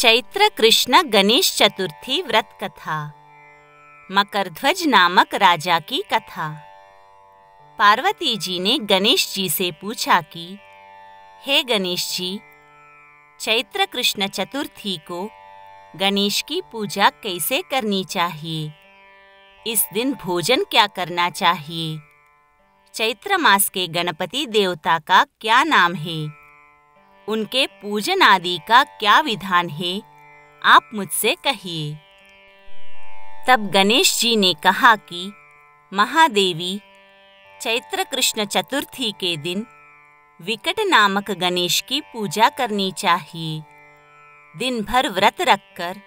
चैत्र कृष्ण गणेश चतुर्थी व्रत कथा। मकरध्वज नामक राजा की कथा। पार्वती जी ने गणेश जी से पूछा कि हे गणेश जी, चैत्र कृष्ण चतुर्थी को गणेश की पूजा कैसे करनी चाहिए? इस दिन भोजन क्या करना चाहिए? चैत्र मास के गणपति देवता का क्या नाम है? उनके पूजन आदि का क्या विधान है? आप मुझसे कहिए। तब गणेश जी ने कहा कि महादेवी, चैत्र कृष्ण चतुर्थी के दिन विकट नामक गणेश की पूजा करनी चाहिए। दिन भर व्रत रखकर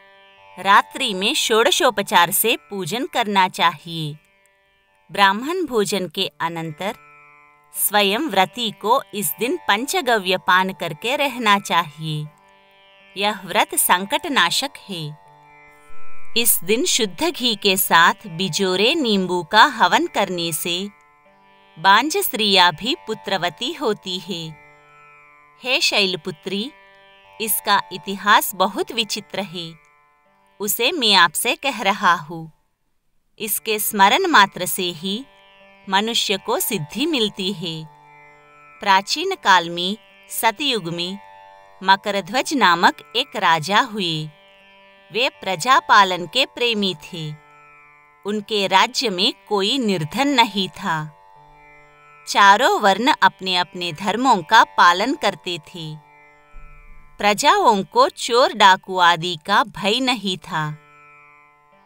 रात्रि में षोडशोपचार से पूजन करना चाहिए। ब्राह्मण भोजन के अनंतर स्वयं व्रती को इस दिन पंचगव्य पान करके रहना चाहिए। यह व्रत संकट नाशक है। इस दिन शुद्ध घी के साथ बिजोरे नींबू का हवन करने से बांझ स्त्रियां भी पुत्रवती होती है। हे शैलपुत्री, इसका इतिहास बहुत विचित्र है। उसे मैं आपसे कह रहा हूँ। इसके स्मरण मात्र से ही मनुष्य को सिद्धि मिलती है। प्राचीन काल में सतयुग में मकरध्वज नामक एक राजा हुए। वे प्रजा पालन के प्रेमी थे। उनके राज्य में कोई निर्धन नहीं था। चारों वर्ण अपने अपने धर्मों का पालन करते थे। प्रजाओं को चोर डाकू आदि का भय नहीं था।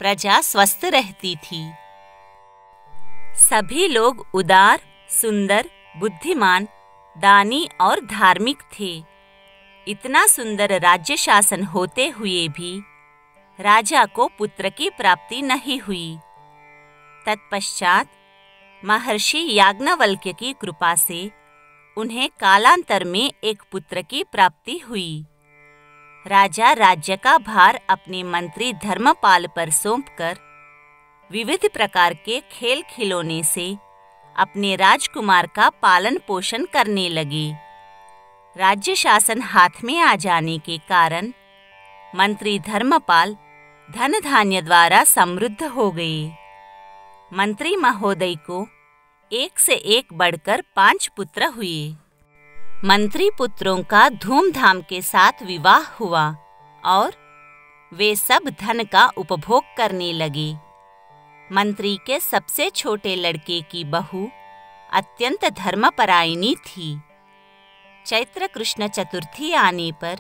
प्रजा स्वस्थ रहती थी। सभी लोग उदार, सुंदर, बुद्धिमान, दानी और धार्मिक थे। इतना सुंदर राज्य शासन होते हुए भी राजा को पुत्र की प्राप्ति नहीं हुई। तत्पश्चात महर्षि याज्ञवल्क्य की कृपा से उन्हें कालांतर में एक पुत्र की प्राप्ति हुई। राजा राज्य का भार अपने मंत्री धर्मपाल पर सौंपकर विविध प्रकार के खेल खिलौने से अपने राजकुमार का पालन पोषण करने लगे। राज्य शासन हाथ में आ जाने के कारण मंत्री धर्मपाल धन धान्य द्वारा समृद्ध हो गए। मंत्री महोदय को एक से एक बढ़कर 5 पुत्र हुए। मंत्री पुत्रों का धूमधाम के साथ विवाह हुआ और वे सब धन का उपभोग करने लगे। मंत्री के सबसे छोटे लड़के की बहू अत्यंत धर्मपरायणी थी। चैत्र कृष्ण चतुर्थी आने पर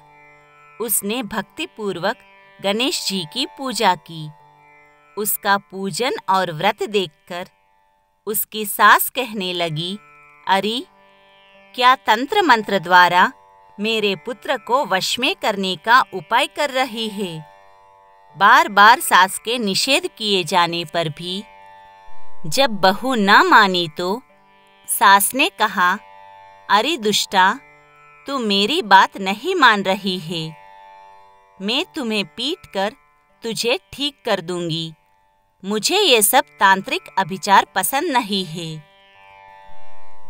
उसने भक्तिपूर्वक गणेश जी की पूजा की। उसका पूजन और व्रत देखकर उसकी सास कहने लगी, अरे, क्या तंत्र मंत्र द्वारा मेरे पुत्र को वश में करने का उपाय कर रही है? बार बार सास के निषेध किए जाने पर भी जब बहू न मानी तो सास ने कहा, अरे दुष्टा, तू मेरी बात नहीं मान रही है। मैं तुम्हें पीटकर तुझे ठीक कर दूंगी। मुझे ये सब तांत्रिक अभिचार पसंद नहीं है।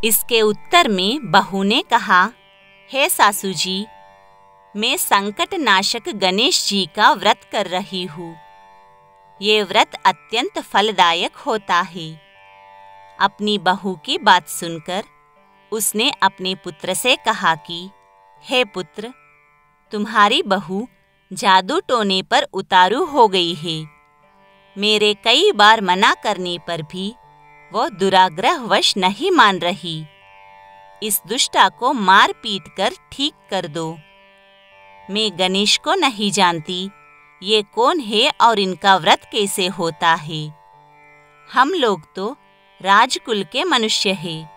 इसके उत्तर में बहू ने कहा, हे सासू जी, मैं संकट नाशक गणेश जी का व्रत कर रही हूँ। ये व्रत अत्यंत फलदायक होता है। अपनी बहू की बात सुनकर उसने अपने पुत्र से कहा कि हे पुत्र, तुम्हारी बहू जादू टोने पर उतारू हो गई है। मेरे कई बार मना करने पर भी वो दुराग्रहवश नहीं मान रही। इस दुष्टा को मार पीट कर ठीक कर दो। मैं गणेश को नहीं जानती ये कौन है और इनका व्रत कैसे होता है। हम लोग तो राजकुल के मनुष्य हैं।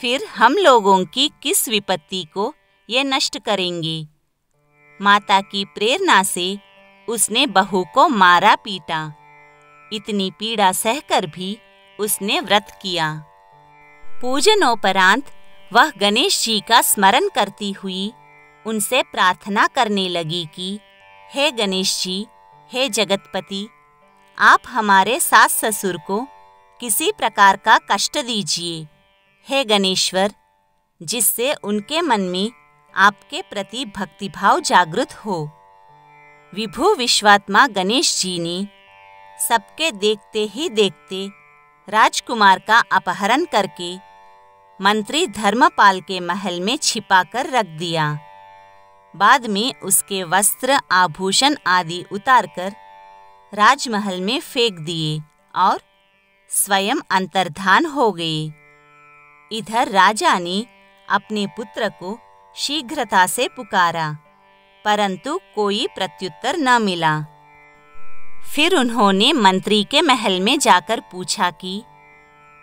फिर हम लोगों की किस विपत्ति को ये नष्ट करेंगे? माता की प्रेरणा से उसने बहू को मारा पीटा। इतनी पीड़ा सहकर भी उसने व्रत किया। पूजनोपरांत वह गणेश जी का स्मरण करती हुई उनसे प्रार्थना करने लगी कि हे गणेश जी, हे जगतपति, आप हमारे सास ससुर को किसी प्रकार का कष्ट दीजिए। हे गणेश्वर, जिससे उनके मन में आपके प्रति भक्तिभाव जागृत हो। विभु विश्वात्मा गणेश जी ने सबके देखते ही देखते राजकुमार का अपहरण करके मंत्री धर्मपाल के महल में छिपाकर रख दिया। बाद में उसके वस्त्र आभूषण आदि उतारकर राजमहल में फेंक दिए और स्वयं अंतर्धान हो गए। इधर राजा ने अपने पुत्र को शीघ्रता से पुकारा, परंतु कोई प्रत्युत्तर न मिला। फिर उन्होंने मंत्री के महल में जाकर पूछा कि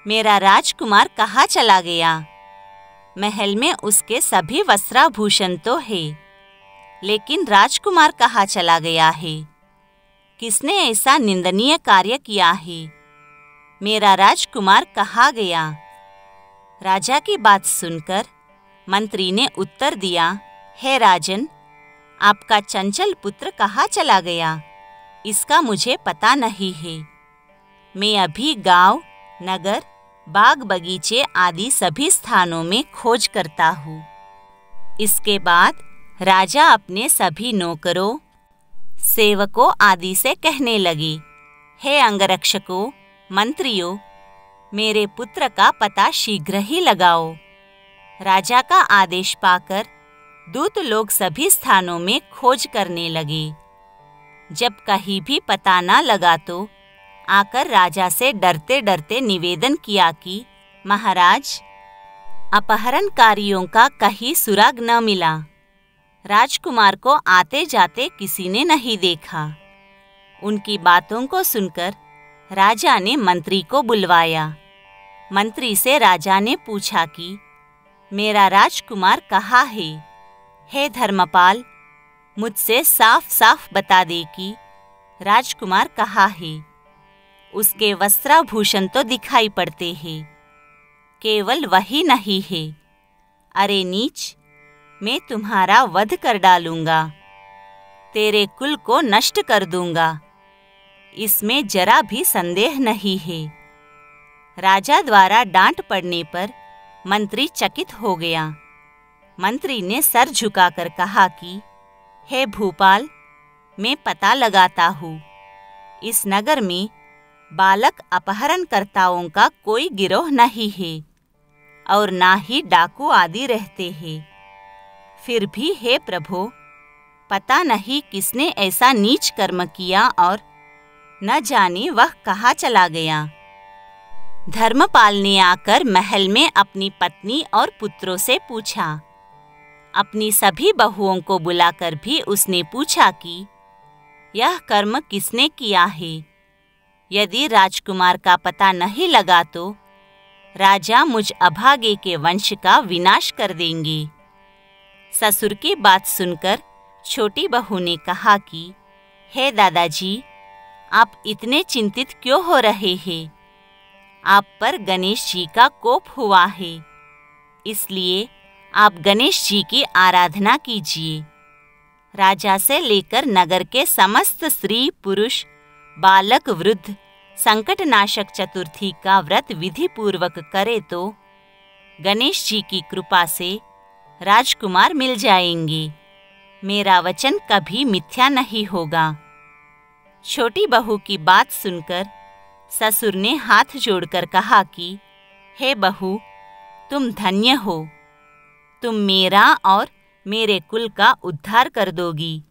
मेरा राजकुमार कहाँ चला गया? महल में उसके सभी वस्त्राभूषण तो है, लेकिन राजकुमार कहाँ चला गया है? किसने ऐसा निंदनीय कार्य किया है? मेरा राजकुमार कहाँ गया? राजा की बात सुनकर मंत्री ने उत्तर दिया, हे राजन, आपका चंचल पुत्र कहाँ चला गया, इसका मुझे पता नहीं है। मैं अभी गांव, नगर, बाग बगीचे आदि सभी स्थानों में खोज करता हूँ। इसके बाद राजा अपने सभी नौकरों, सेवकों आदि से कहने लगे, हे अंगरक्षकों, मंत्रियों, मेरे पुत्र का पता शीघ्र ही लगाओ। राजा का आदेश पाकर दूत लोग सभी स्थानों में खोज करने लगे। जब कहीं भी पता न लगा तो आकर राजा से डरते डरते निवेदन किया कि महाराज, अपहरणकारियों का कहीं सुराग न मिला। राजकुमार को आते जाते किसी ने नहीं देखा। उनकी बातों को सुनकर राजा ने मंत्री को बुलवाया। मंत्री से राजा ने पूछा कि मेरा राजकुमार कहाँ है? हे धर्मपाल, मुझसे साफ साफ बता दे कि राजकुमार कहाँ है। उसके वस्त्राभूषण तो दिखाई पड़ते हैं, केवल वही नहीं है। अरे नीच, मैं तुम्हारा वध कर डालूंगा, तेरे कुल को नष्ट कर दूंगा, इसमें जरा भी संदेह नहीं है। राजा द्वारा डांट पड़ने पर मंत्री चकित हो गया। मंत्री ने सर झुकाकर कहा कि हे भूपाल, मैं पता लगाता हूँ, इस नगर में बालक अपहरणकर्ताओं का कोई गिरोह नहीं है और ना ही डाकू आदि रहते हैं। फिर भी हे प्रभु, पता नहीं किसने ऐसा नीच कर्म किया और न जाने वह कहाँ चला गया। धर्मपाल ने आकर महल में अपनी पत्नी और पुत्रों से पूछा। अपनी सभी बहुओं को बुलाकर भी उसने पूछा कि यह कर्म किसने किया है। यदि राजकुमार का पता नहीं लगा तो राजा मुझ अभागे के वंश का विनाश कर देंगे। ससुर की बात सुनकर छोटी बहू ने कहा कि हे दादाजी, आप इतने चिंतित क्यों हो रहे हैं? आप पर गणेश जी का कोप हुआ है, इसलिए आप गणेश जी की आराधना कीजिए। राजा से लेकर नगर के समस्त स्त्री पुरुष, बालक वृद्ध संकटनाशक चतुर्थी का व्रत विधि पूर्वक करे तो गणेश जी की कृपा से राजकुमार मिल जाएंगे। मेरा वचन कभी मिथ्या नहीं होगा। छोटी बहू की बात सुनकर ससुर ने हाथ जोड़कर कहा कि हे बहू, तुम धन्य हो, तुम मेरा और मेरे कुल का उद्धार कर दोगी।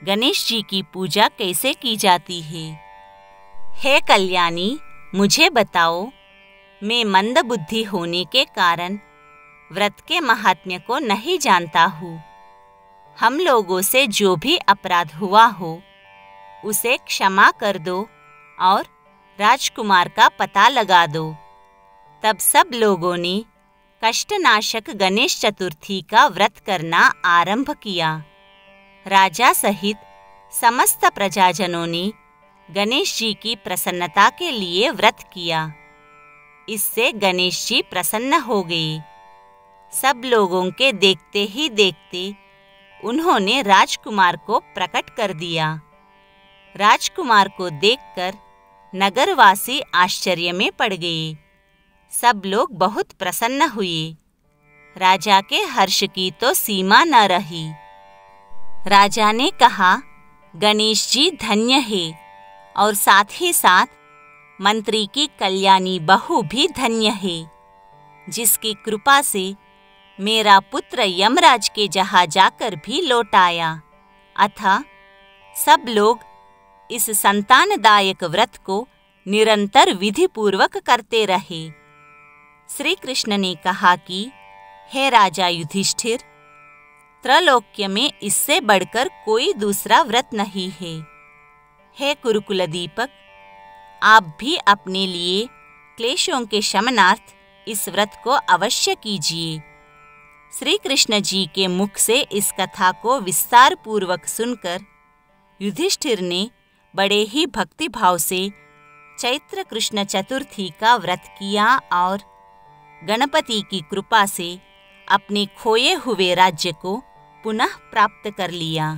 गणेश जी की पूजा कैसे की जाती है? हे कल्याणी, मुझे बताओ। मैं मंदबुद्धि होने के कारण व्रत के महात्म्य को नहीं जानता हूँ। हम लोगों से जो भी अपराध हुआ हो उसे क्षमा कर दो और राजकुमार का पता लगा दो। तब सब लोगों ने कष्टनाशक गणेश चतुर्थी का व्रत करना आरंभ किया। राजा सहित समस्त प्रजाजनों ने गणेश जी की प्रसन्नता के लिए व्रत किया। इससे गणेश जी प्रसन्न हो गए। सब लोगों के देखते ही देखते उन्होंने राजकुमार को प्रकट कर दिया। राजकुमार को देखकर नगरवासी आश्चर्य में पड़ गए। सब लोग बहुत प्रसन्न हुए। राजा के हर्ष की तो सीमा न रही। राजा ने कहा, गणेश जी धन्य है और साथ ही साथ मंत्री की कल्याणी बहू भी धन्य है, जिसकी कृपा से मेरा पुत्र यमराज के जहाँ जाकर भी लौट आया। अतः सब लोग इस संतानदायक व्रत को निरंतर विधि पूर्वक करते रहे। श्री कृष्ण ने कहा कि हे राजा युधिष्ठिर, त्रैलोक्य में इससे बढ़कर कोई दूसरा व्रत नहीं है। हे कुरुकुल दीपक, आप भी अपने लिए क्लेशों के शमनार्थ इस व्रत को अवश्य कीजिए। श्री कृष्ण जी के मुख से इस कथा को विस्तार पूर्वक सुनकर युधिष्ठिर ने बड़े ही भक्तिभाव से चैत्र कृष्ण चतुर्थी का व्रत किया और गणपति की कृपा से अपने खोए हुए राज्य को पुनः प्राप्त कर लिया।